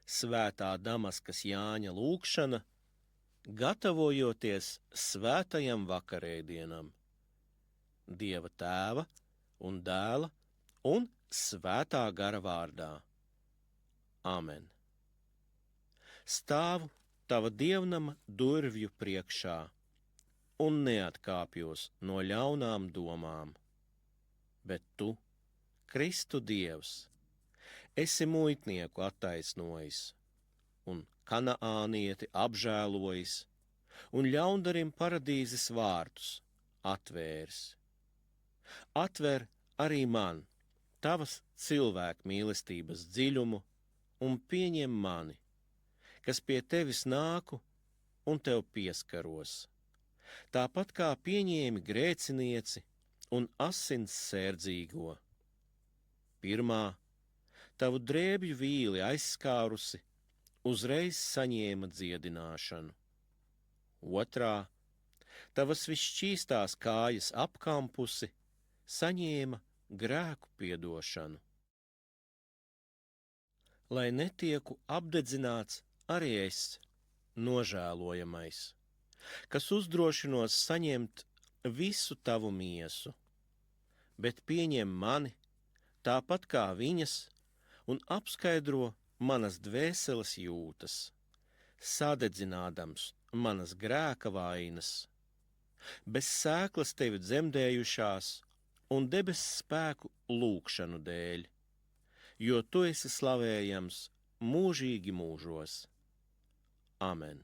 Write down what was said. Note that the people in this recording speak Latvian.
Svētā Damaskas Jāņa lūgšana, gatavojoties svētajam vakarēdienam. Dieva Tēva un Dēla un Svētā gara vārdā. Amen. Stāvu tava dievnama durvju priekšā un neatkāpjos no ļaunām domām. Bet tu, Kristu Dievs, esi muitnieku attaisnojis un kanānieti apžēlojis un ļaundarim paradīzes vārtus atvērs. Atver arī man tavas cilvēku mīlestības dziļumu un pieņem mani, kas pie tevis nāku un tev pieskaros. Tāpat kā pieņēmi grēcinieci un asins sērdzīgo. Pirmā, tavu drēbju vīli aizskārusi, uzreiz saņēma dziedināšanu. Otrā, tavas visšķīstās kājas apkampusi, saņēma grēku piedošanu. Lai netieku apdedzināts arī es, nožēlojamais, kas uzdrošinos saņemt visu tavu miesu, bet pieņem mani tāpat kā viņas un apskaidro manas dvēseles jūtas, sadedzinādams manas grēka vainas, bez sēklas tevi dzemdējušās un debesu spēku lūgšanu dēļ, jo tu esi slavējams mūžīgi mūžos. Amen.